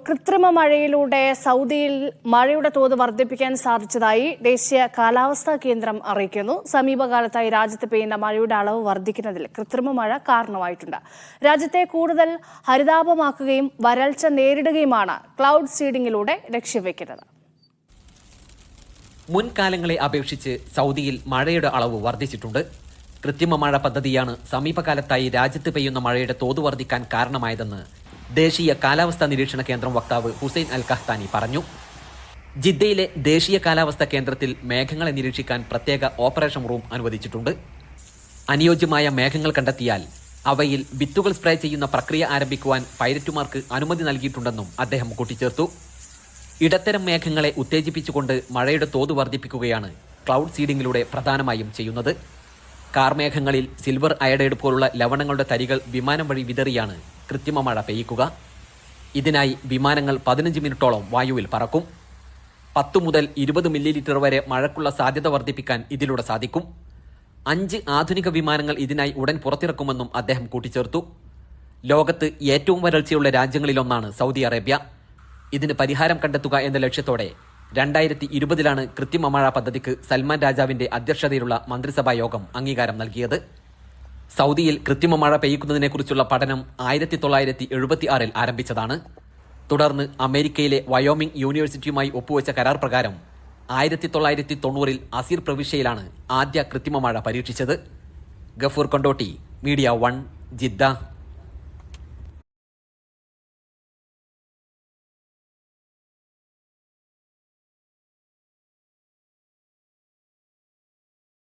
കൃത്രിമ മഴയിലൂടെ സൗദിയിൽ മഴയുടെ തോത് വർദ്ധിപ്പിക്കാൻ സാധിച്ചതായി ദേശീയ കാലാവസ്ഥാ കേന്ദ്രം അറിയിക്കുന്നു. സമീപകാലത്തായി രാജ്യത്ത് പെയ്യുന്ന മഴയുടെ അളവ് വർദ്ധിക്കുന്നതിൽ കൃത്രിമ മഴ കാരണമായിട്ടുണ്ട്. രാജ്യത്തെ കൂടുതൽ ഹരിതാപമാക്കുകയും വരൾച്ച നേരിടുകയുമാണ് ക്ലൗഡ് സീഡിംഗിലൂടെ ലക്ഷ്യം വെക്കുന്നത്. മുൻകാലങ്ങളെ അപേക്ഷിച്ച് സൗദിയിൽ മഴയുടെ അളവ് വർദ്ധിച്ചിട്ടുണ്ട്. കൃത്രിമ മഴ പദ്ധതിയാണ് സമീപകാലത്തായി രാജ്യത്ത് പെയ്യുന്ന മഴയുടെ തോത് വർദ്ധിക്കാൻ കാരണമായതെന്ന് ദേശീയ കാലാവസ്ഥാ നിരീക്ഷണ കേന്ദ്രം വക്താവ് ഹുസൈൻ അൽ കഹ്താനി പറഞ്ഞു. ജിദ്ദയിലെ ദേശീയ കാലാവസ്ഥാ കേന്ദ്രത്തിൽ മേഘങ്ങളെ നിരീക്ഷിക്കാൻ പ്രത്യേക ഓപ്പറേഷൻ റൂം അനുവദിച്ചിട്ടുണ്ട്. അനുയോജ്യമായ മേഘങ്ങൾ കണ്ടെത്തിയാൽ അവയിൽ വിത്തുകൾ സ്പ്രേ ചെയ്യുന്ന പ്രക്രിയ ആരംഭിക്കുവാൻ പൈലറ്റുമാർക്ക് അനുമതി നൽകിയിട്ടുണ്ടെന്നും അദ്ദേഹം കൂട്ടിച്ചേർത്തു. ഇടത്തരം മേഘങ്ങളെ ഉത്തേജിപ്പിച്ചുകൊണ്ട് മഴയുടെ തോത് വർദ്ധിപ്പിക്കുകയാണ് ക്ലൗഡ് സീഡിംഗിലൂടെ പ്രധാനമായും ചെയ്യുന്നത്. കാർമേഘങ്ങളിൽ സിൽവർ അയഡൈഡ് പോലുള്ള ലവണങ്ങളുടെ തരികൾ വിമാനം വഴി വിതറിയാണ് കൃത്രിമ മഴ പെയ്യിക്കുക. ഇതിനായി വിമാനങ്ങൾ 15 മിനിറ്റോളം വായുവിൽ പറക്കും. 10 മുതൽ 20 മില്ലിലിറ്റർ വരെ മഴയ്ക്കുള്ള സാധ്യത വർദ്ധിപ്പിക്കാൻ ഇതിലൂടെ സാധിക്കും. 5 ആധുനിക വിമാനങ്ങൾ ഇതിനായി ഉടൻ പുറത്തിറക്കുമെന്നും അദ്ദേഹം കൂട്ടിച്ചേർത്തു. ലോകത്ത് ഏറ്റവും വരൾച്ചയുള്ള രാജ്യങ്ങളിലൊന്നാണ് സൗദി അറേബ്യ. ഇതിന് പരിഹാരം കണ്ടെത്തുക എന്ന ലക്ഷ്യത്തോടെ 2020 കൃത്രിമ മഴ പദ്ധതിക്ക് സൽമാൻ രാജാവിന്റെ അധ്യക്ഷതയിലുള്ള മന്ത്രിസഭാ യോഗം അംഗീകാരം നൽകിയത്. സൗദിയിൽ കൃത്രിമ മഴ പെയ്യിക്കുന്നതിനെക്കുറിച്ചുള്ള പഠനം 1976 ആരംഭിച്ചതാണ്. തുടർന്ന് അമേരിക്കയിലെ വയോമിംഗ് യൂണിവേഴ്സിറ്റിയുമായി ഒപ്പുവെച്ച കരാർ പ്രകാരം 1990 അസീർ പ്രവിശ്യയിലാണ് ആദ്യ കൃത്രിമ മഴ പരീക്ഷിച്ചത്. Gafoor Kondotty, media 1, Jeddah.